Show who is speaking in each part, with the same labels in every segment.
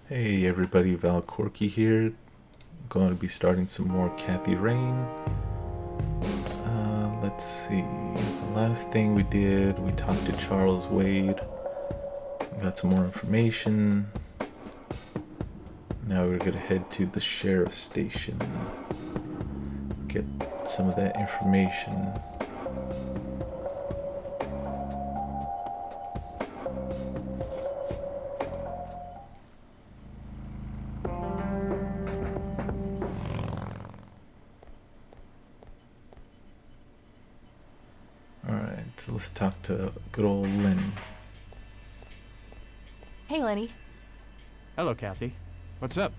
Speaker 1: Hey everybody, Val Corky here. Going to be starting some more Kathy Rain. Let's see. The last thing we did, we talked to Charles Wade. Got some more information. Now we're gonna head to the sheriff's station. Get some of that information. Alright, so let's talk to good old Lenny.
Speaker 2: Hey, Lenny.
Speaker 3: Hello, Kathy. What's up?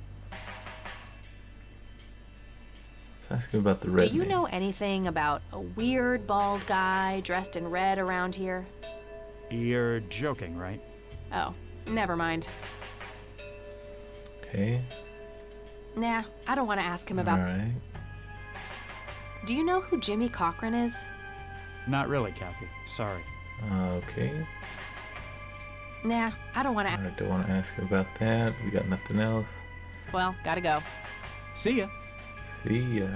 Speaker 1: Let's ask him about the red
Speaker 2: Do you
Speaker 1: man.
Speaker 2: know anything about a weird bald guy dressed in red around here?
Speaker 3: You're joking, right?
Speaker 2: Oh, never mind.
Speaker 1: Okay,
Speaker 2: Nah, I don't want to ask him about.
Speaker 1: alright.
Speaker 2: Do you know who Jimmy Cochran is?
Speaker 3: Not really, Kathy. Sorry.
Speaker 1: Okay.
Speaker 2: Nah, I don't want to.
Speaker 1: Alright, don't want to ask him about that. We got nothing else.
Speaker 2: Well, gotta go.
Speaker 3: See ya.
Speaker 1: See ya.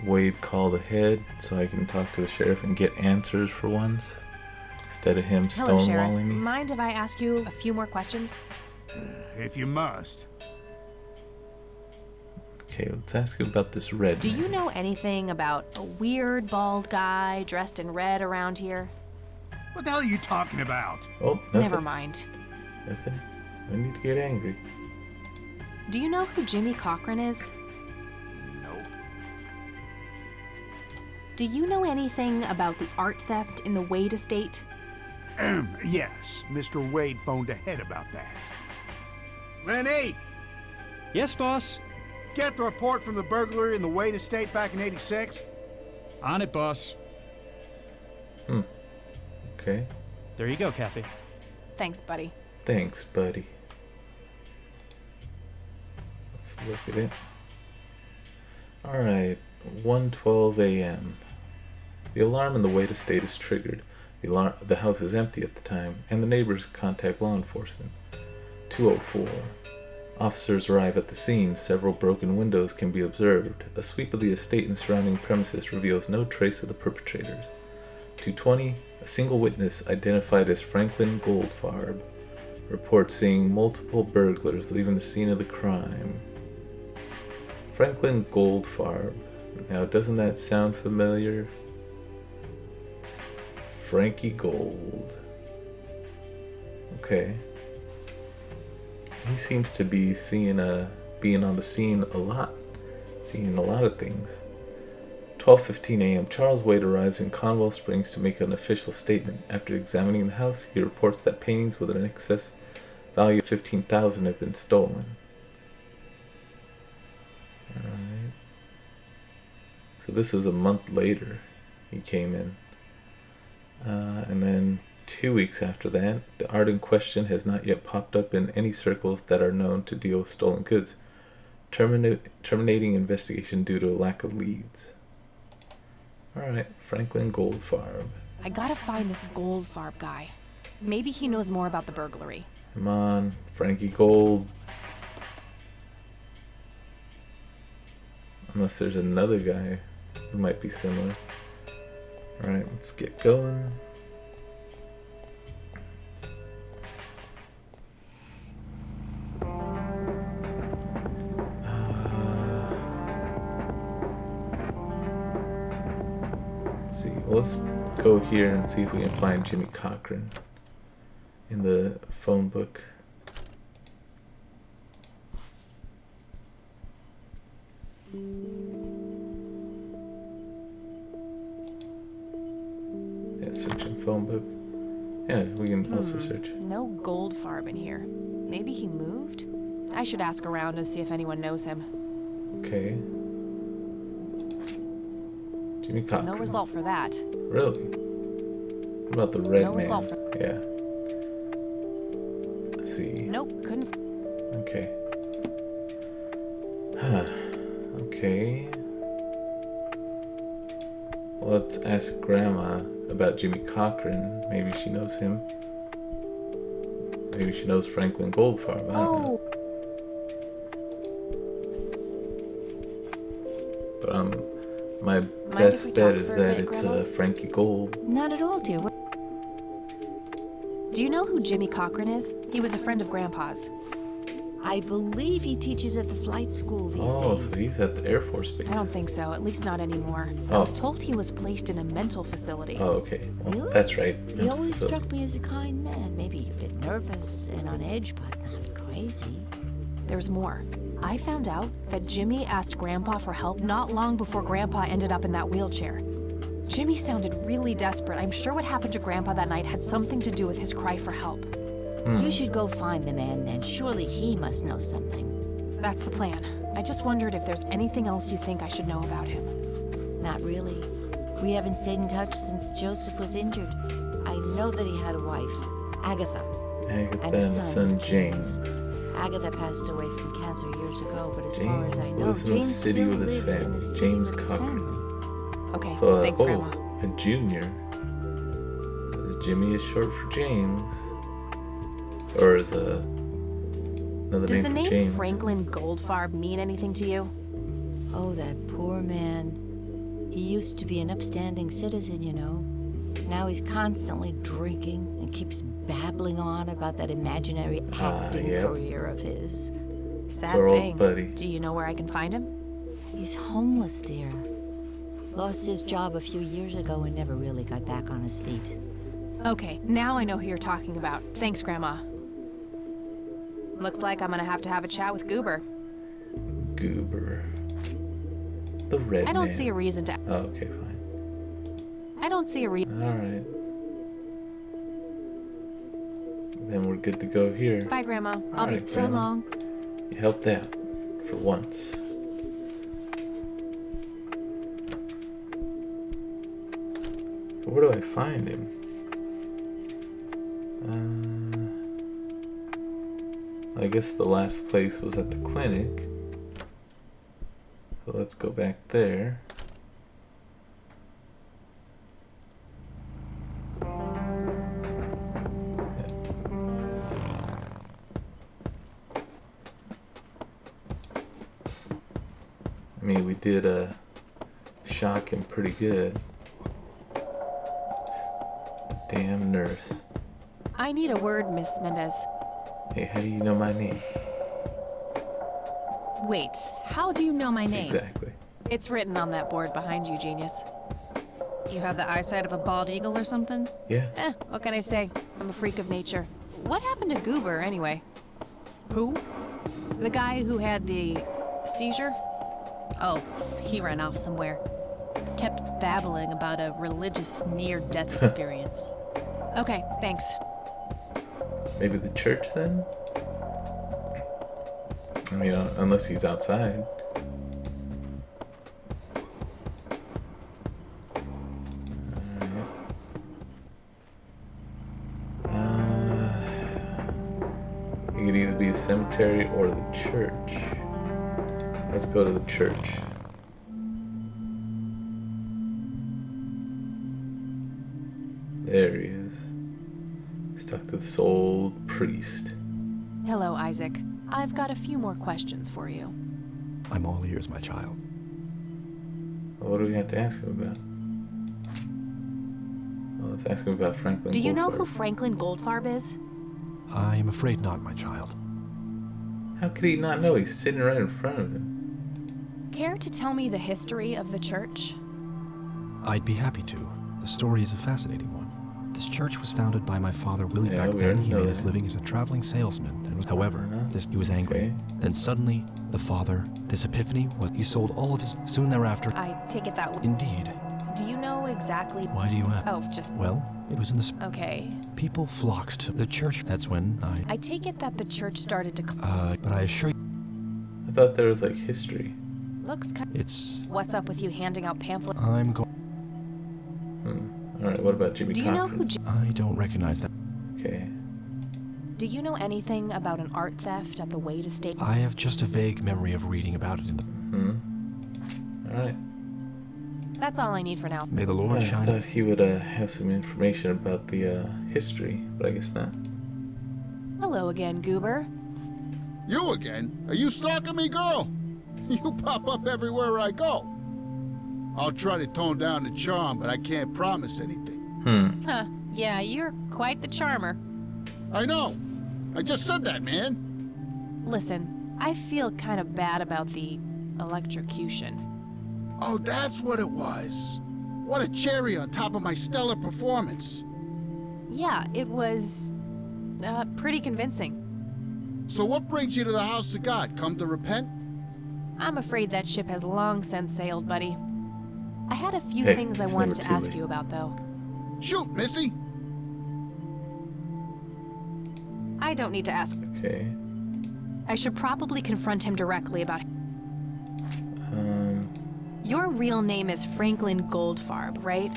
Speaker 1: Wade called ahead so I can talk to the sheriff and get answers for once. Instead of him
Speaker 2: Hello, Sheriff.
Speaker 1: stonewalling me.
Speaker 2: Mind if I ask you a few more questions?
Speaker 4: If you must.
Speaker 1: Okay, let's ask him about this red
Speaker 2: Do
Speaker 1: man.
Speaker 2: you know anything about a weird bald guy dressed in red around here?
Speaker 4: What the hell are you talking about?
Speaker 1: Oh, nothing.
Speaker 2: Never mind.
Speaker 1: Nothing. I need to get angry.
Speaker 2: Do you know who Jimmy Cochran is?
Speaker 4: Nope.
Speaker 2: Do you know anything about the art theft in the Wade estate?
Speaker 4: Yes, Mr. Wade phoned ahead about that. Lenny,
Speaker 3: Yes, boss.
Speaker 4: get the report from the burglary in the Wade estate back in '86.
Speaker 3: On it, boss.
Speaker 1: Okay.
Speaker 3: There you go, Kathy.
Speaker 2: Thanks, buddy.
Speaker 1: Thanks, buddy. Let's look at it. Alright, 1:12 a.m. The alarm in the Wade estate is triggered. The house is empty at the time, and the neighbors contact law enforcement. 2:04. Officers arrive at the scene. Several broken windows can be observed. A sweep of the estate and surrounding premises reveals no trace of the perpetrators. 2:20. A single witness, identified as Franklin Goldfarb, reports seeing multiple burglars leaving the scene of the crime. Franklin Goldfarb. Now, doesn't that sound familiar? Frankie Gold. Okay. He seems to be being on the scene a lot. Seeing a lot of things. 12:15 a.m. Charles Wade arrives in Conwell Springs to make an official statement. After examining the house, he reports that paintings with an excess value of $15,000 have been stolen. Alright. So this is a month later he came in. And then 2 weeks after that, the art in question has not yet popped up in any circles that are known to deal with stolen goods, terminating investigation due to a lack of leads. Alright, Franklin Goldfarb.
Speaker 2: I gotta find this Goldfarb guy. Maybe he knows more about the burglary.
Speaker 1: Come on, Frankie Gold. Unless there's another guy who might be similar. Alright, let's get going. Let's see. Let's go here and see if we can find Jimmy Cochran in the phone book. Yeah, searching phone book. Yeah, we can also search.
Speaker 2: No Goldfarb in here. Maybe he moved? I should ask around and see if anyone knows him.
Speaker 1: Okay. Jimmy Cochran.
Speaker 2: No result for that.
Speaker 1: Really? What about the red
Speaker 2: No
Speaker 1: man?
Speaker 2: result for-
Speaker 1: Yeah. Let's see.
Speaker 2: Nope, couldn't.
Speaker 1: Okay. Okay. Well, let's ask Grandma about Jimmy Cochran. Maybe she knows him. Maybe she knows Franklin Goldfarb. I don't know. But my
Speaker 2: if
Speaker 1: best
Speaker 2: we
Speaker 1: bet
Speaker 2: talk
Speaker 1: is
Speaker 2: for a
Speaker 1: that
Speaker 2: bit,
Speaker 1: it's
Speaker 2: Grandma?
Speaker 1: Frankie Gold.
Speaker 5: Not at all, dear.
Speaker 2: Do you know who Jimmy Cochran is? He was a friend of Grandpa's.
Speaker 5: I believe he teaches at the flight school these
Speaker 1: Oh,
Speaker 5: days.
Speaker 1: so he's at the Air Force Base.
Speaker 2: I don't think so, at least not anymore. I
Speaker 1: Oh.
Speaker 2: was told he was placed in a mental facility.
Speaker 1: Oh, okay. Well,
Speaker 5: Really?
Speaker 1: that's right.
Speaker 5: He always
Speaker 1: So-
Speaker 5: struck me as a kind man. Maybe a bit nervous and on edge, but not crazy.
Speaker 2: There's more. I found out that Jimmy asked Grandpa for help not long before Grandpa ended up in that wheelchair. Jimmy sounded really desperate. I'm sure what happened to Grandpa that night had something to do with his cry for help.
Speaker 5: You should go find the man then. Surely he must know something.
Speaker 2: That's the plan. I just wondered if there's anything else you think I should know about him.
Speaker 5: Not really. We haven't stayed in touch since Joseph was injured. I know that he had a wife, Agatha.
Speaker 1: Agatha
Speaker 5: And a
Speaker 1: and
Speaker 5: son,
Speaker 1: son James.
Speaker 5: Agatha passed away from cancer years ago, but as far as I
Speaker 1: James
Speaker 5: know,
Speaker 1: lives in the
Speaker 5: James
Speaker 1: city
Speaker 5: still
Speaker 1: with his
Speaker 5: lives in
Speaker 1: family.
Speaker 5: the city
Speaker 1: James
Speaker 5: with his
Speaker 1: Cochran.
Speaker 5: family.
Speaker 2: Okay,
Speaker 1: So,
Speaker 2: thanks, Grandma.
Speaker 1: a junior. Is Jimmy is short for James? Or is another
Speaker 2: Does
Speaker 1: name
Speaker 2: the
Speaker 1: for
Speaker 2: name
Speaker 1: James?
Speaker 2: Franklin Goldfarb mean anything to you?
Speaker 5: Oh, that poor man. He used to be an upstanding citizen, you know. Now he's constantly drinking and keeps babbling on about that imaginary acting
Speaker 1: yep.
Speaker 5: career of his.
Speaker 2: Sad
Speaker 1: our old
Speaker 2: thing.
Speaker 1: buddy.
Speaker 2: Do you know where I can find him?
Speaker 5: He's homeless, dear. Lost his job a few years ago and never really got back on his feet.
Speaker 2: Okay, now I know who you're talking about. Thanks, Grandma. Looks like I'm gonna have to have a chat with Goober.
Speaker 1: Goober. The red
Speaker 2: I don't
Speaker 1: man.
Speaker 2: see a reason to.
Speaker 1: Oh, okay, fine.
Speaker 2: I don't see a reason.
Speaker 1: Alright. Then we're good to go here.
Speaker 2: Bye, Grandma. I'll be.
Speaker 1: Alright,
Speaker 5: So
Speaker 1: Grandma.
Speaker 5: long.
Speaker 1: You helped out. For once. So where do I find him? I guess the last place was at the clinic. So let's go back there. I mean, we did shock him pretty good. Damn nurse.
Speaker 2: I need a word, Miss Mendez.
Speaker 1: Hey, how do you know my name?
Speaker 6: Wait, how do you know my name?
Speaker 1: Exactly.
Speaker 2: It's written on that board behind you, genius.
Speaker 6: You have the eyesight of a bald eagle or something?
Speaker 1: Yeah.
Speaker 2: What can I say? I'm a freak of nature. What happened to Goober, anyway?
Speaker 6: Who?
Speaker 2: The guy who had the seizure?
Speaker 6: Oh, he ran off somewhere. Kept babbling about a religious near-death experience.
Speaker 2: Okay, thanks.
Speaker 1: Maybe the church then? I mean, unless he's outside. It could either be the cemetery or the church. Let's go to the church. There he is. He's talking to this old priest.
Speaker 2: Hello, Isaac. I've got a few more questions for you.
Speaker 7: I'm all ears, my child.
Speaker 1: Well, what do we have to ask him about? Well, let's ask him about Franklin
Speaker 2: Do you know
Speaker 1: Goldfarb.
Speaker 2: who Franklin Goldfarb is?
Speaker 7: I am afraid not, my child.
Speaker 1: How could he not know? He's sitting right in front of him.
Speaker 2: Care to tell me the history of the church?
Speaker 7: I'd be happy to. The story is a fascinating one. This church was founded by my father, Willie.
Speaker 1: Yeah,
Speaker 7: Back
Speaker 1: we
Speaker 7: then,
Speaker 1: already
Speaker 7: he
Speaker 1: know
Speaker 7: made his
Speaker 1: that.
Speaker 7: living as a traveling salesman. And however,
Speaker 1: Uh-huh.
Speaker 7: he was angry.
Speaker 1: Okay.
Speaker 7: Then suddenly, the father, this epiphany was he sold all of his. Soon thereafter,
Speaker 2: I take it that.
Speaker 7: indeed.
Speaker 2: Do you know exactly?
Speaker 7: Why do you ask?
Speaker 2: Oh, just.
Speaker 7: Well, it was in the.
Speaker 2: Okay.
Speaker 7: People flocked to the church. That's when
Speaker 2: I take it that the church started to.
Speaker 7: But I assure you,
Speaker 1: I thought there was like history.
Speaker 2: Looks kind.
Speaker 7: it's.
Speaker 2: What's up with you handing out pamphlets?
Speaker 7: I'm going.
Speaker 1: Alright, what about Jimmy
Speaker 2: Do you know
Speaker 1: Cochran?
Speaker 2: who?
Speaker 7: I don't recognize that.
Speaker 1: Okay.
Speaker 2: Do you know anything about an art theft at the Wade Estate?
Speaker 7: I have just a vague memory of reading about it in the.
Speaker 1: Alright.
Speaker 2: That's all I need for now.
Speaker 7: May the Lord
Speaker 1: I
Speaker 7: shine.
Speaker 1: thought he would have some information about the history, but I guess not.
Speaker 2: Hello again, Goober.
Speaker 4: You again? Are you stalking me, girl? You pop up everywhere I go. I'll try to tone down the charm, but I can't promise anything.
Speaker 2: Huh. Yeah, you're quite the charmer.
Speaker 4: I know. I just said that, man.
Speaker 2: Listen, I feel kind of bad about the electrocution.
Speaker 4: Oh, that's what it was. What a cherry on top of my stellar performance.
Speaker 2: Yeah, it was pretty convincing.
Speaker 4: So what brings you to the house of God? Come to repent?
Speaker 2: I'm afraid that ship has long since sailed, buddy. I had a few
Speaker 1: Hey,
Speaker 2: things I
Speaker 1: it's
Speaker 2: wanted
Speaker 1: never
Speaker 2: to
Speaker 1: too
Speaker 2: ask
Speaker 1: late.
Speaker 2: you about, though.
Speaker 4: Shoot, Missy.
Speaker 2: I don't need to ask.
Speaker 1: Okay.
Speaker 2: I should probably confront him directly about. Your real name is Franklin Goldfarb, right?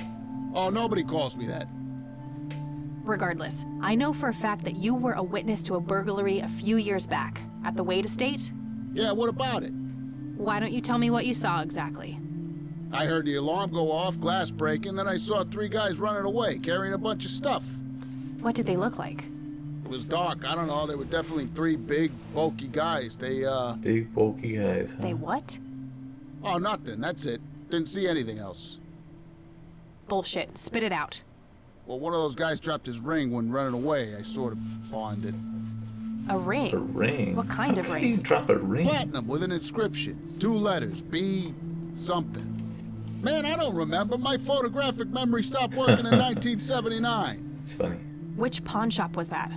Speaker 4: Oh, nobody calls me that.
Speaker 2: Regardless, I know for a fact that you were a witness to a burglary a few years back at the Wade Estate.
Speaker 4: Yeah, what about it?
Speaker 2: Why don't you tell me what you saw exactly?
Speaker 4: I heard the alarm go off, glass breaking, then I saw 3 guys running away, carrying a bunch of stuff.
Speaker 2: What did they look like?
Speaker 4: It was dark, I don't know, they were definitely 3 big, bulky guys. They,
Speaker 1: Big bulky guys. Huh?
Speaker 2: They what?
Speaker 4: Oh, nothing, that's it. Didn't see anything else.
Speaker 2: Bullshit. Spit it out.
Speaker 4: Well, one of those guys dropped his ring when running away. I sort of pawned it.
Speaker 2: A ring.
Speaker 1: A ring.
Speaker 2: What kind of
Speaker 1: How can
Speaker 2: ring?
Speaker 1: you drop a ring?
Speaker 4: Platinum with an inscription. 2 letters, B something. Man, I don't remember. My photographic memory stopped working in 1979.
Speaker 1: It's funny.
Speaker 2: Which pawn shop was that?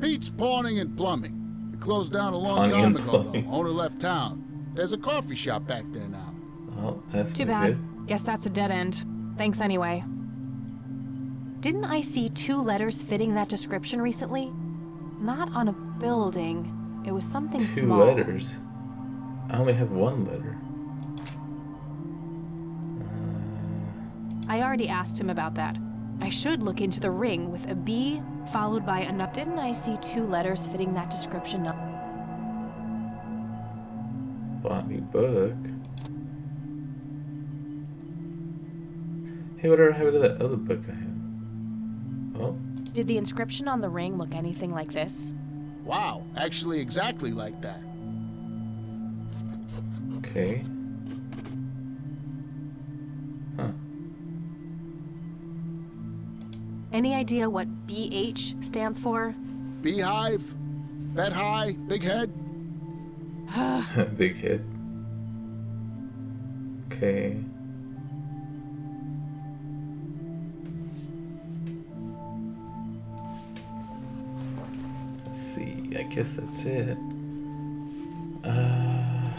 Speaker 4: Pete's Pawning and Plumbing. It closed down a long
Speaker 1: Pawning
Speaker 4: time
Speaker 1: and
Speaker 4: ago,
Speaker 1: plumbing.
Speaker 4: though. Owner left town. There's a coffee shop back there now.
Speaker 1: Oh, that's
Speaker 2: Too
Speaker 1: no
Speaker 2: bad.
Speaker 1: good.
Speaker 2: Guess that's a dead end. Thanks anyway. Didn't I see 2 letters fitting that description recently? Not on a building. It was something
Speaker 1: 2
Speaker 2: small.
Speaker 1: letters. I only have 1 letter.
Speaker 2: I already asked him about that. I should look into the ring with a B followed by a nut. Didn't I see 2 letters fitting that description?
Speaker 1: Botany book. Hey, whatever happened to that other book I had? Oh,
Speaker 2: Did the inscription on the ring look anything like this?
Speaker 4: Wow, actually exactly like that.
Speaker 1: okay. Huh.
Speaker 2: Any idea what BH stands for?
Speaker 4: Beehive, bet high, big head.
Speaker 1: Big hit. Okay. Let's see. I guess that's it.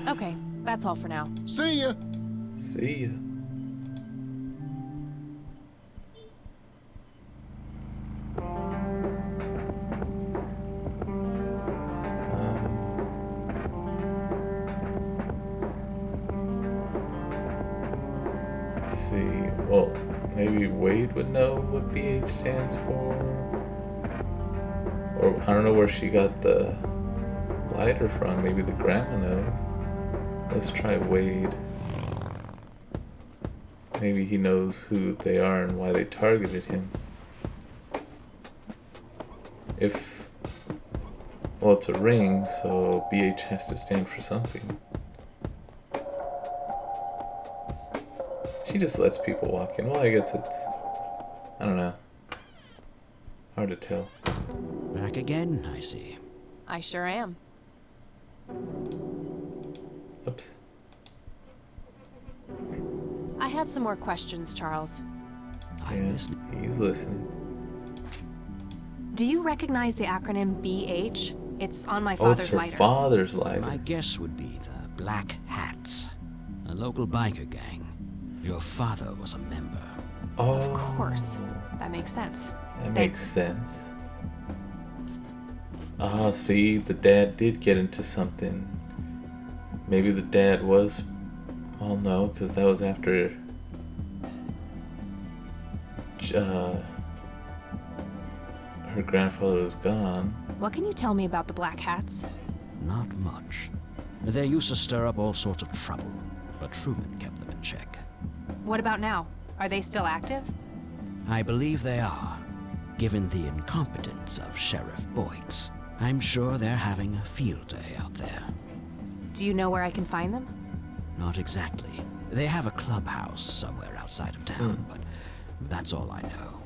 Speaker 2: Okay, that's all for now.
Speaker 4: See ya.
Speaker 1: See ya. Let's see. Well, maybe Wade would know what BH stands for. Or I don't know where she got the lighter from. Maybe the grandma knows. Let's try Wade. Maybe he knows who they are and why they targeted him. If... Well, it's a ring, so BH has to stand for something. She just lets people walk in. Well, I guess it's... I don't know. Hard to tell.
Speaker 8: Back again, I see.
Speaker 2: I sure am.
Speaker 1: Oops.
Speaker 2: I had some more questions, Charles.
Speaker 8: I'm
Speaker 1: Yeah,
Speaker 8: listening.
Speaker 1: he's listening.
Speaker 2: Do you recognize the acronym BH? It's on my
Speaker 1: Oh, it's
Speaker 2: father's
Speaker 1: her
Speaker 2: lighter.
Speaker 1: father's lighter.
Speaker 8: My guess would be the Black Hats, a local biker gang. Your father was a member.
Speaker 1: Oh,
Speaker 2: Of course. That makes sense.
Speaker 1: that
Speaker 2: Thanks.
Speaker 1: makes sense. Ah, see, the dad did get into something. Maybe the dad was... Well, no, because that was after... her grandfather was gone.
Speaker 2: What can you tell me about the Black Hats?
Speaker 8: Not much. They used to stir up all sorts of trouble, but Truman kept them in check.
Speaker 2: What about now? Are they still active?
Speaker 8: I believe they are, given the incompetence of Sheriff Boyks. I'm sure they're having a field day out there.
Speaker 2: Do you know where I can find them?
Speaker 8: Not exactly. They have a clubhouse somewhere outside of town, but that's all I know.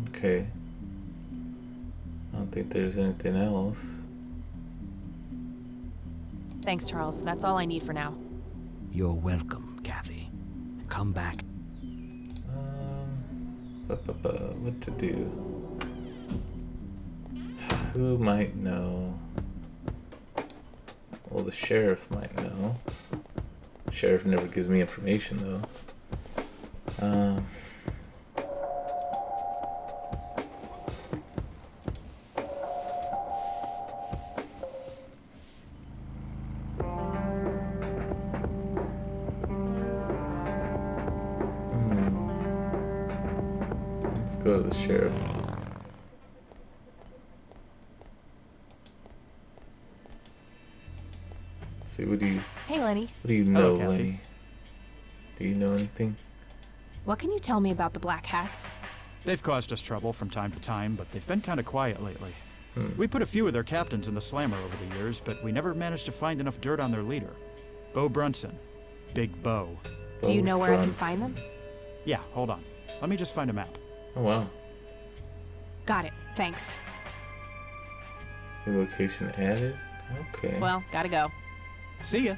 Speaker 1: Okay. I don't think there's anything else.
Speaker 2: Thanks, Charles. That's all I need for now.
Speaker 8: You're welcome, Kathy. Come back.
Speaker 1: What to do? Who might know? Well, the sheriff might know. Sheriff never gives me information, though. Let's go to the sheriff. See, what do you
Speaker 2: Hey, Lenny.
Speaker 1: know,
Speaker 3: Kathy.
Speaker 1: Lenny? Do you know anything?
Speaker 2: What can you tell me about the Black Hats?
Speaker 3: They've caused us trouble from time to time, but they've been kind of quiet lately. We put a few of their captains in the slammer over the years, but we never managed to find enough dirt on their leader. Bo Brunson. Big Bo.
Speaker 2: Do you
Speaker 1: Bo
Speaker 2: know where I can
Speaker 1: Brunson.
Speaker 2: find them?
Speaker 3: Yeah, hold on. Let me just find a map.
Speaker 1: Oh, wow.
Speaker 2: Got it. Thanks.
Speaker 1: New location added? Okay.
Speaker 2: Well, gotta go.
Speaker 3: See ya.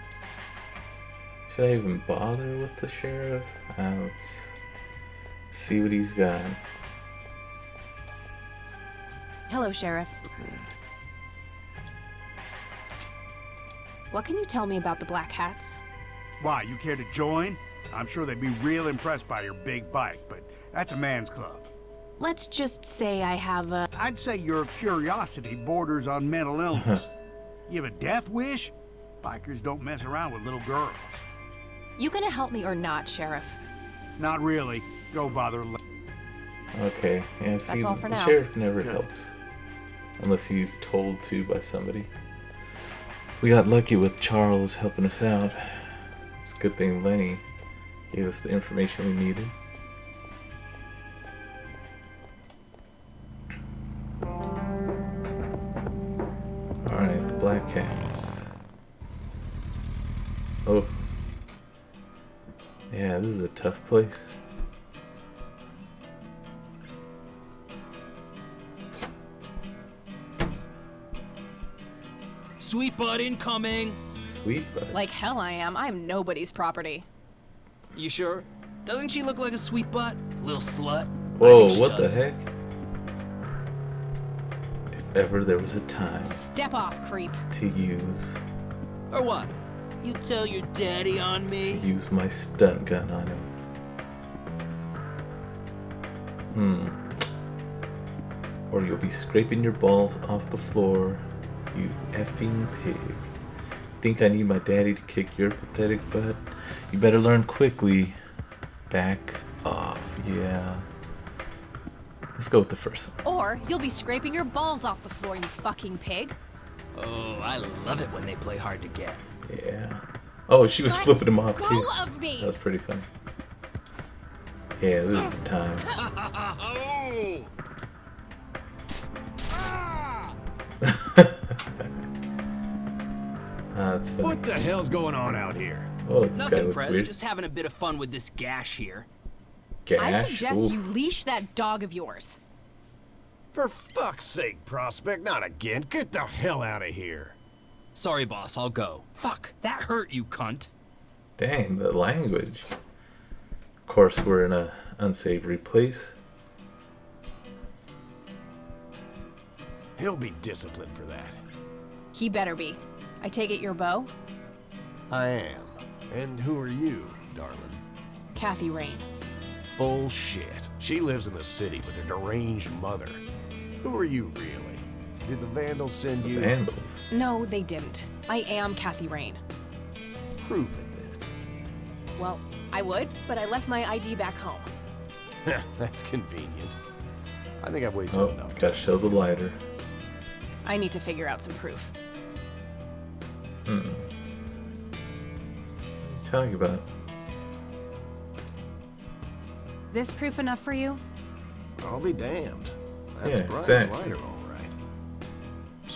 Speaker 1: Should I even bother with the sheriff? Let's see what he's got.
Speaker 2: Hello, Sheriff. What can you tell me about the Black Hats?
Speaker 9: Why, you care to join? I'm sure they'd be real impressed by your big bike, but that's a man's club.
Speaker 2: Let's just say I have a...
Speaker 9: I'd say your curiosity borders on mental illness. You have a death wish? Bikers don't mess around with little girls.
Speaker 2: You gonna help me or not, Sheriff?
Speaker 9: Not really. Go bother.
Speaker 1: Okay, yeah, see,
Speaker 2: That's all for
Speaker 1: the
Speaker 2: now.
Speaker 1: sheriff never
Speaker 9: Good.
Speaker 1: helps. Unless he's told to by somebody. We got lucky with Charles helping us out. It's a good thing Lenny gave us the information we needed. Alright, the Black Hats. Oh. Yeah, this is a tough place.
Speaker 10: Sweet butt incoming.
Speaker 1: Sweet, but
Speaker 2: Like hell I am. I'm nobody's property.
Speaker 10: You sure? Doesn't she look like a sweet butt? Little slut. I
Speaker 1: whoa,
Speaker 10: think she
Speaker 1: what the
Speaker 10: does.
Speaker 1: heck? If ever there was a time
Speaker 2: Step off, creep.
Speaker 1: to use
Speaker 10: Or what? You tell your daddy on me?
Speaker 1: my stun gun on him. Or you'll be scraping your balls off the floor, you effing pig. Think I need my daddy to kick your pathetic butt? You better learn quickly. Back off, yeah. Let's go with the first one.
Speaker 2: Or you'll be scraping your balls off the floor, you fucking pig.
Speaker 10: Oh, I love it when they play hard to get.
Speaker 1: Yeah. Oh, she was
Speaker 2: Let
Speaker 1: flipping him off
Speaker 2: go
Speaker 1: too.
Speaker 2: of me.
Speaker 1: That was pretty funny. Yeah, this is the time.
Speaker 10: Oh!
Speaker 1: That's funny.
Speaker 11: What the hell's going on out here?
Speaker 1: Oh, this guy
Speaker 10: Nothing,
Speaker 1: looks
Speaker 10: Prez.
Speaker 1: weird.
Speaker 10: Just having a bit of fun with this gash here.
Speaker 1: Gash?
Speaker 2: I suggest
Speaker 1: Oof.
Speaker 2: you leash that dog of yours.
Speaker 11: For fuck's sake, Prospect, not again. Get the hell out of here.
Speaker 10: Sorry, boss. I'll go. Fuck. That hurt, you cunt.
Speaker 1: Dang, the language. Of course, we're in a unsavory place.
Speaker 11: He'll be disciplined for that.
Speaker 2: He better be. I take it you're Bo?
Speaker 11: I am. And who are you, darling?
Speaker 2: Kathy Rain.
Speaker 11: Bullshit. She lives in the city with her deranged mother. Who are you, really? Did the Vandals send you?
Speaker 1: Vandals.
Speaker 2: No, they didn't. I am Kathy Rain.
Speaker 11: Prove it, then.
Speaker 2: Well, I would, but I left my ID back home.
Speaker 11: That's convenient. I think I've wasted
Speaker 1: Oh,
Speaker 11: enough
Speaker 1: gotta
Speaker 11: time.
Speaker 1: show the lighter.
Speaker 2: I need to figure out some proof.
Speaker 1: What are you talking about?
Speaker 2: This proof enough for you?
Speaker 11: I'll be damned. That's
Speaker 1: Yeah,
Speaker 11: Brian's
Speaker 1: exactly.
Speaker 11: lighter, all right.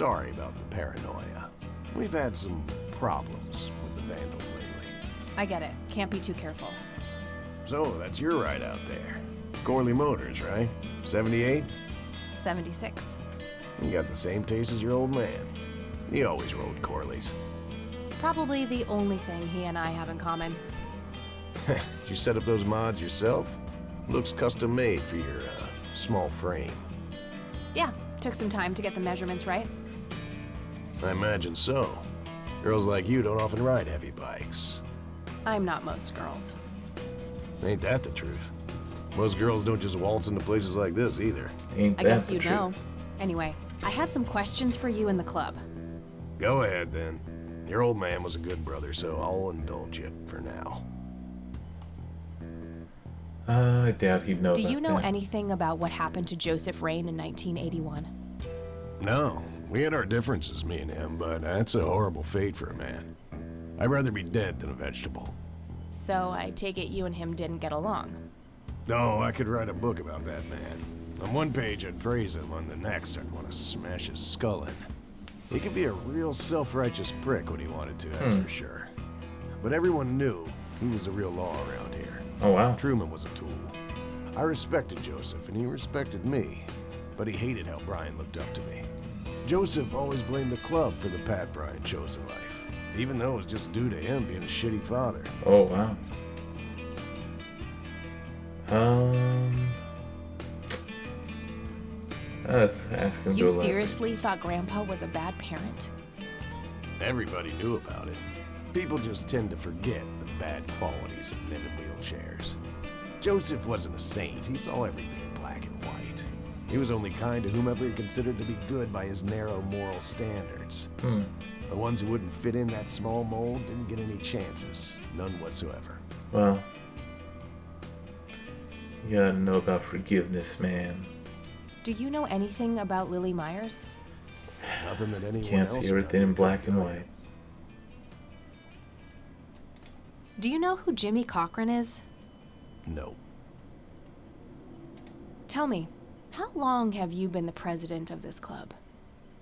Speaker 11: Sorry about the paranoia. We've had some problems with the vandals lately.
Speaker 2: I get it. Can't be too careful.
Speaker 11: So, that's your ride out there. Corley Motors, right? 78?
Speaker 2: 76.
Speaker 11: You got the same taste as your old man. He always rode Corleys.
Speaker 2: Probably the only thing he and I have in common.
Speaker 11: Did you set up those mods yourself? Looks custom made for your, small frame.
Speaker 2: Yeah, took some time to get the measurements right.
Speaker 11: I imagine so. Girls like you don't often ride heavy bikes.
Speaker 2: I'm not most girls.
Speaker 11: Ain't that the truth? Most girls don't just waltz into places like this either.
Speaker 1: Ain't
Speaker 2: I
Speaker 1: that
Speaker 2: guess
Speaker 1: the
Speaker 2: you
Speaker 1: truth?
Speaker 2: know. Anyway, I had some questions for you in the club.
Speaker 11: Go ahead, then. Your old man was a good brother, so I'll indulge you for now.
Speaker 1: I doubt he'd know
Speaker 2: Do
Speaker 1: about
Speaker 2: you know
Speaker 1: that.
Speaker 2: anything about what happened to Joseph Rain in 1981?
Speaker 11: No, we had our differences, me and him, but that's a horrible fate for a man. I'd rather be dead than a vegetable.
Speaker 2: So I take it you and him didn't get along.
Speaker 11: No, I could write a book about that man. On one page, I'd praise him. On the next, I'd want to smash his skull in. He could be a real self-righteous prick when he wanted to, that's for sure. But everyone knew he was the real law around here.
Speaker 1: Oh, wow.
Speaker 11: Truman was a tool. I respected Joseph, and he respected me. But he hated how Brian looked up to me. Joseph always blamed the club for the path Brian chose in life, even though it was just due to him being a shitty father.
Speaker 1: Oh, wow. That's asking
Speaker 2: You
Speaker 1: to elaborate.
Speaker 2: seriously thought Grandpa was a bad parent?
Speaker 11: Everybody knew about it. People just tend to forget the bad qualities of men in wheelchairs. Joseph wasn't a saint. He saw everything in black and white. He was only kind to whomever he considered to be good by his narrow moral standards. The ones who wouldn't fit in that small mold didn't get any chances. None whatsoever.
Speaker 1: Well, you gotta know about forgiveness, man.
Speaker 2: Do you know anything about Lily Myers?
Speaker 11: Nothing that anyone
Speaker 1: Can't
Speaker 11: else
Speaker 1: see everything in
Speaker 11: around
Speaker 1: black
Speaker 11: could
Speaker 1: and
Speaker 11: deny.
Speaker 1: white.
Speaker 2: Do you know who Jimmy Cochran is?
Speaker 11: No.
Speaker 2: Tell me, how long have you been the president of this club?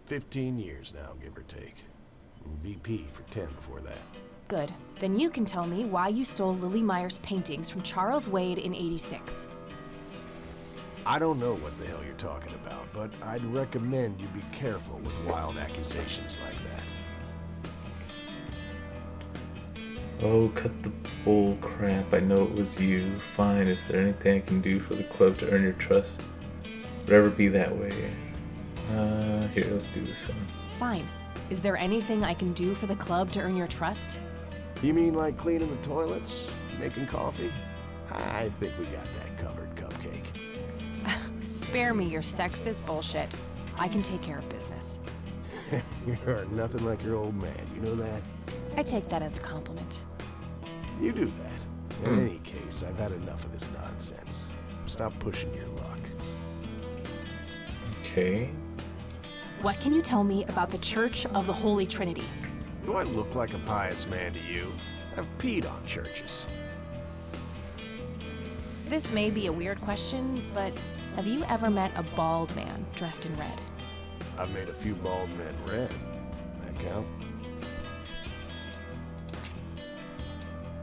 Speaker 11: 15 years now, give or take. VP for 10 before that.
Speaker 2: Good. Then you can tell me why you stole Lily Myers' paintings from Charles Wade in '86.
Speaker 11: I don't know what the hell you're talking about, but I'd recommend you be careful with wild accusations like that.
Speaker 1: Oh, cut the bull crap. I know it was you. Fine. Is there anything I can do for the club to earn your trust? Whatever be that way. Here, let's do this one.
Speaker 2: Fine. Is there anything I can do for the club to earn your trust?
Speaker 11: You mean like cleaning the toilets? Making coffee? I think we got that covered, Cupcake.
Speaker 2: Spare me your sexist bullshit. I can take care of business.
Speaker 11: You're nothing like your old man, you know that?
Speaker 2: I take that as a compliment.
Speaker 11: You do that. In any case, I've had enough of this nonsense. Stop pushing your luck.
Speaker 1: Okay.
Speaker 2: What can you tell me about the Church of the Holy Trinity?
Speaker 11: Do I look like a pious man to you? I've peed on churches.
Speaker 2: This may be a weird question, but have you ever met a bald man dressed in red?
Speaker 11: I've made a few bald men red. That count?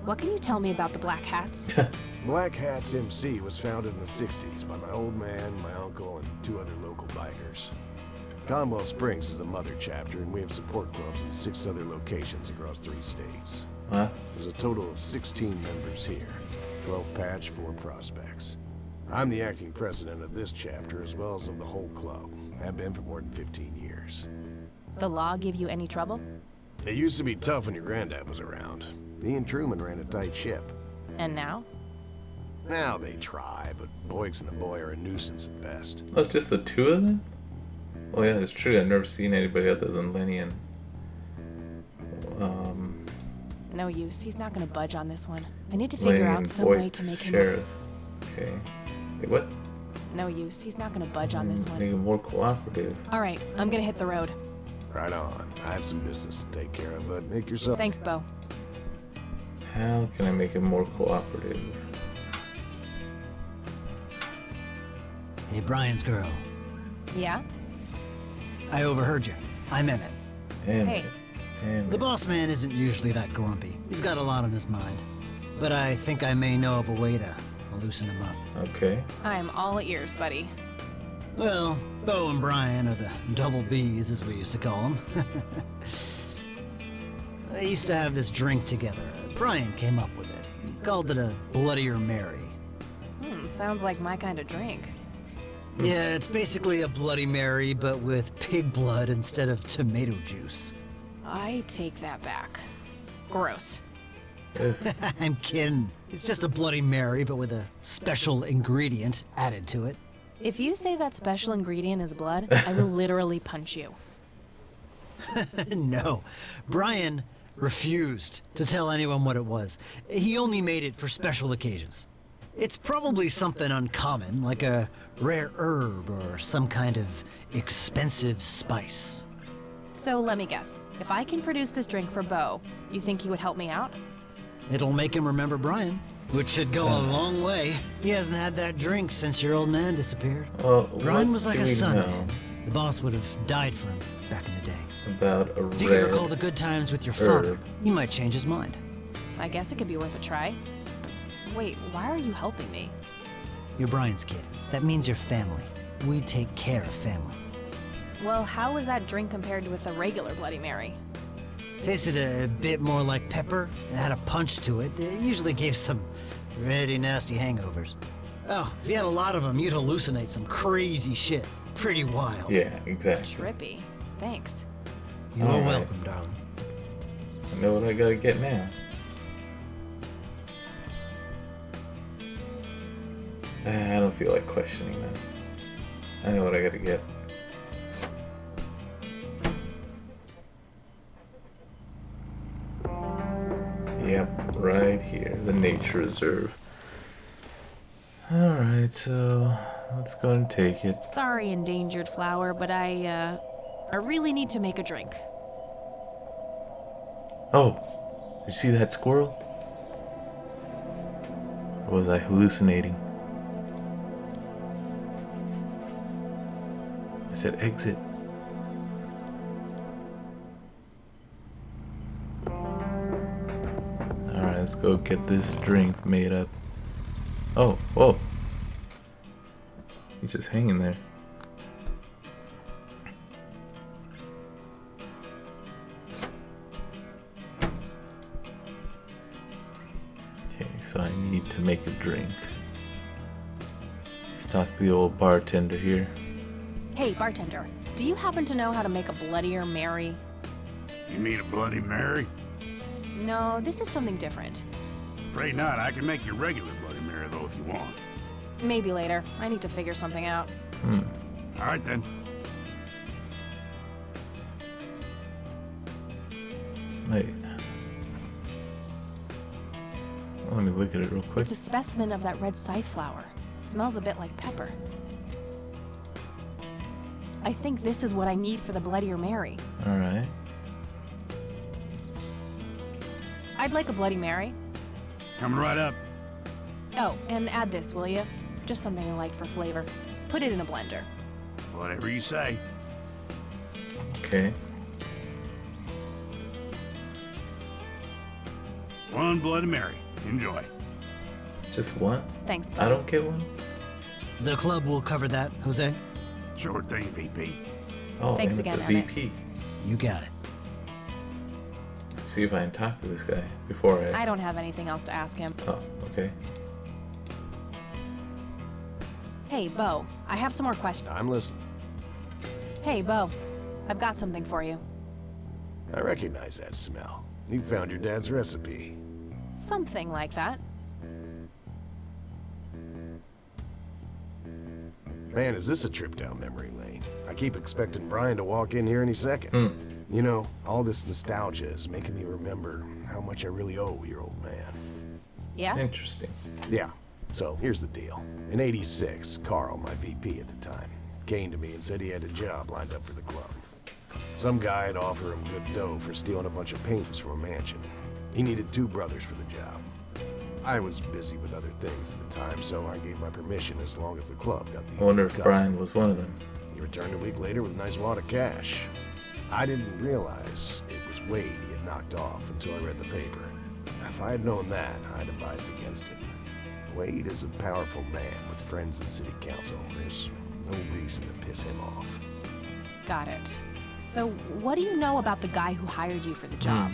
Speaker 2: What can you tell me about the Black Hats?
Speaker 11: Black Hats MC was founded in the 60s by my old man, my uncle, and 2 other local bikers. Conwell Springs is the mother chapter, and we have support clubs in 6 other locations across 3 states.
Speaker 1: Huh?
Speaker 11: There's a total of 16 members here, 12 patch, 4 prospects. I'm the acting president of this chapter as well as of the whole club. Have been for more than 15 years.
Speaker 2: The law give you any trouble?
Speaker 11: It used to be tough when your granddad was around. He and Truman ran a tight ship.
Speaker 2: And now?
Speaker 11: Now they try, but Boyks and the boy are a nuisance at best.
Speaker 1: Oh, it's just the 2 of them? Oh yeah, it's true. I've never seen anybody other than Lenny and...
Speaker 2: No use. He's not gonna budge on this one. I need to figure out some way to make him...
Speaker 1: Sheriff. Okay. Wait, what?
Speaker 2: No use. He's not gonna budge on this one.
Speaker 1: Make him more cooperative.
Speaker 2: All right, I'm gonna hit the road.
Speaker 11: Right on. I have some business to take care of, but make yourself...
Speaker 2: Thanks, Bo.
Speaker 1: How can I make him more cooperative?
Speaker 12: Hey, Brian's girl.
Speaker 2: Yeah?
Speaker 12: I overheard you. I'm Emmett.
Speaker 1: Emmett.
Speaker 12: The boss man isn't usually that grumpy. He's got a lot on his mind. But I think I may know of a way to loosen him up.
Speaker 1: Okay.
Speaker 2: I'm all ears, buddy.
Speaker 12: Well, Bo and Brian are the double Bs, as we used to call them. They used to have this drink together. Brian came up with it. He called it a Bloodier Mary.
Speaker 2: Sounds like my kind of drink.
Speaker 12: Yeah, it's basically a Bloody Mary, but with pig blood instead of tomato juice.
Speaker 2: I take that back. Gross.
Speaker 12: I'm kidding. It's just a Bloody Mary, but with a special ingredient added to it.
Speaker 2: If you say that special ingredient is blood, I will literally punch you.
Speaker 12: No. Brian refused to tell anyone what it was. He only made it for special occasions. It's probably something uncommon, like a rare herb or some kind of expensive spice.
Speaker 2: So let me guess. If I can produce this drink for Bo, you think he would help me out?
Speaker 12: It'll make him remember Brian, which should go a long way. He hasn't had that drink since your old man disappeared. Brian was like a son to him. The boss would have died for him back in the day.
Speaker 1: About a
Speaker 12: If you could recall the good times with your father, he might change his mind.
Speaker 2: I guess it could be worth a try. Wait, why are you helping me?
Speaker 12: You're Brian's kid. That means your family. We take care of family.
Speaker 2: Well, how was that drink compared with a regular Bloody Mary?
Speaker 12: Tasted a bit more like pepper. It had a punch to it. It usually gave some pretty nasty hangovers. Oh, if you had a lot of them, you'd hallucinate some crazy shit. Pretty wild.
Speaker 1: Yeah, exactly.
Speaker 2: Trippy. Thanks.
Speaker 12: You're welcome, darling.
Speaker 1: I know what I gotta get now. I don't feel like questioning them. I know what I gotta get. Yep, right here, the nature reserve. Alright, so let's go and take it.
Speaker 2: Sorry, endangered flower, but I really need to make a drink.
Speaker 1: Oh, did you see that squirrel? Or was I hallucinating? I said exit. Alright, let's go get this drink made up. Oh, whoa. He's just hanging there. Okay, so I need to make a drink. Let's talk to the old bartender here.
Speaker 2: Hey, bartender, do you happen to know how to make a Bloodier Mary?
Speaker 9: You mean a Bloody Mary?
Speaker 2: No, this is something different.
Speaker 9: Afraid not. I can make your regular Bloody Mary, though, if you want.
Speaker 2: Maybe later. I need to figure something out.
Speaker 9: All right, then.
Speaker 1: Wait. Let me look at it real quick.
Speaker 2: It's a specimen of that red scythe flower. Smells a bit like pepper. I think this is what I need for the Bloodier Mary.
Speaker 1: Alright.
Speaker 2: I'd like a Bloody Mary.
Speaker 9: Coming right up.
Speaker 2: Oh, and add this, will you? Just something I like for flavor. Put it in a blender.
Speaker 9: Whatever you say.
Speaker 1: Okay.
Speaker 9: One Bloody Mary. Enjoy.
Speaker 1: Just one?
Speaker 2: Thanks, buddy.
Speaker 1: I don't get one?
Speaker 12: The club will cover that, Jose.
Speaker 9: Sure thing, VP.
Speaker 1: Oh,
Speaker 2: Thanks
Speaker 1: and it's
Speaker 2: again,
Speaker 1: a
Speaker 2: Emmett.
Speaker 1: VP.
Speaker 12: You got it.
Speaker 1: See if I can talk to this guy before I...
Speaker 2: I don't have anything else to ask him.
Speaker 1: Oh, okay.
Speaker 2: Hey, Bo, I have some more questions.
Speaker 11: I'm listening.
Speaker 2: Hey, Bo, I've got something for you.
Speaker 11: I recognize that smell. You found your dad's recipe.
Speaker 2: Something like that.
Speaker 11: Man, is this a trip down memory lane? I keep expecting Brian to walk in here any second. You know, all this nostalgia is making me remember how much I really owe your old man.
Speaker 2: Yeah?
Speaker 1: Interesting.
Speaker 11: Yeah. So here's the deal. In '86, Carl, my VP at the time, came to me and said he had a job lined up for the club. Some guy had offered him good dough for stealing a bunch of paintings from a mansion. He needed 2 brothers for the job. I was busy with other things at the time, so I gave my permission as long as the club got the...
Speaker 1: I wonder if Brian was one of them.
Speaker 11: He returned a week later with a nice wad of cash. I didn't realize it was Wade he had knocked off until I read the paper. If I had known that, I'd advised against it. Wade is a powerful man with friends in city council. There's no reason to piss him off.
Speaker 2: Got it. So, what do you know about the guy who hired you for the job?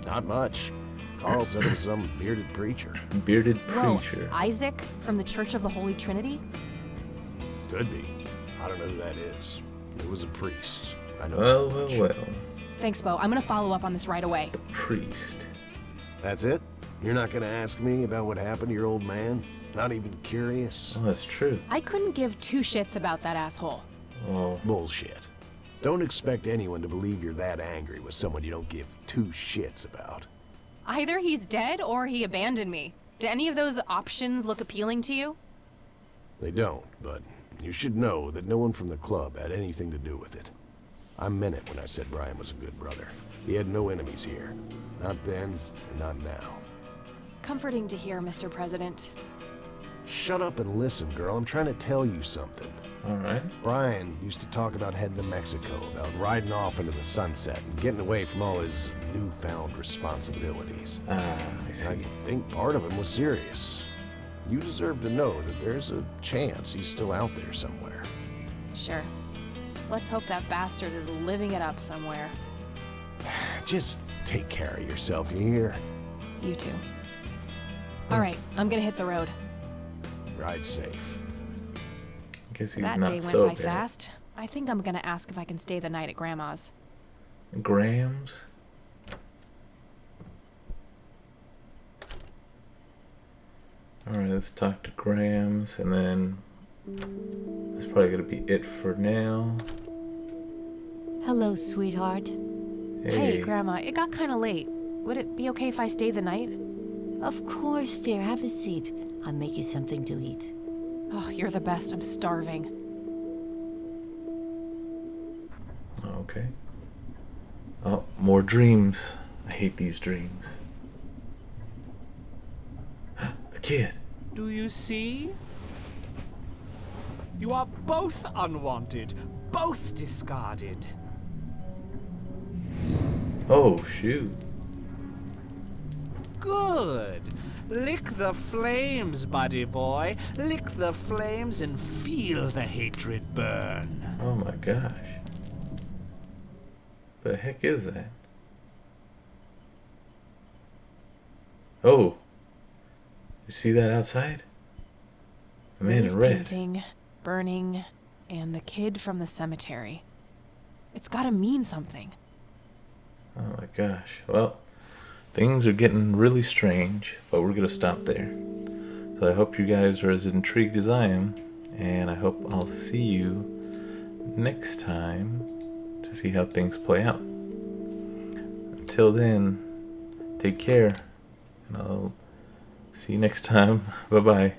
Speaker 11: Not much. Carl said it was some bearded preacher.
Speaker 1: Bearded
Speaker 2: Whoa,
Speaker 1: preacher.
Speaker 2: Isaac from the Church of the Holy Trinity?
Speaker 11: Could be. I don't know who that is. It was a priest. I know.
Speaker 1: Well.
Speaker 2: Thanks, Bo. I'm gonna follow up on this right away.
Speaker 1: The priest.
Speaker 11: That's it? You're not gonna ask me about what happened to your old man? Not even curious?
Speaker 1: Oh, that's true.
Speaker 2: I couldn't give two shits about that asshole.
Speaker 1: Oh.
Speaker 11: Bullshit. Don't expect anyone to believe you're that angry with someone you don't give two shits about.
Speaker 2: Either he's dead or he abandoned me. Do any of those options look appealing to you?
Speaker 11: They don't, but you should know that no one from the club had anything to do with it. I meant it when I said Brian was a good brother. He had no enemies here. Not then, and not now.
Speaker 2: Comforting to hear, Mr. President.
Speaker 11: Shut up and listen, girl. I'm trying to tell you something.
Speaker 1: All right.
Speaker 11: Brian used to talk about heading to Mexico, about riding off into the sunset and getting away from all his newfound responsibilities.
Speaker 1: I see.
Speaker 11: I think part of him was serious. You deserve to know that there's a chance he's still out there somewhere.
Speaker 2: Sure. Let's hope that bastard is living it up somewhere.
Speaker 11: Just take care of yourself, you hear?
Speaker 2: You too. All right, I'm gonna hit the road.
Speaker 11: Ride safe.
Speaker 1: I guess he's
Speaker 2: That
Speaker 1: not
Speaker 2: day went
Speaker 1: so
Speaker 2: by
Speaker 1: bad.
Speaker 2: fast. I think I'm gonna ask if I can stay the night at Grandma's.
Speaker 1: Grams? Alright, let's talk to Grams, and then that's probably gonna be it for now.
Speaker 5: Hello, sweetheart.
Speaker 2: Hey, Grandma, it got kind of late. Would it be okay if I stayed the night?
Speaker 5: Of course, dear. Have a seat. I'll make you something to eat.
Speaker 2: Oh, you're the best. I'm starving.
Speaker 1: Okay. Oh, more dreams. I hate these dreams. The kid.
Speaker 13: Do you see? You are both unwanted, both discarded.
Speaker 1: Oh, shoot.
Speaker 13: Good. Lick the flames, buddy boy. Lick the flames and feel the hatred burn.
Speaker 1: Oh my gosh. The heck is that? Oh. You see that outside? The man
Speaker 2: Lily's
Speaker 1: in red.
Speaker 2: painting, burning, and the kid from the cemetery. It's gotta mean something.
Speaker 1: Oh my gosh. Well, things are getting really strange, but we're gonna stop there. So I hope you guys are as intrigued as I am, and I hope I'll see you next time to see how things play out. Until then, take care, and I'll see you next time. Bye bye.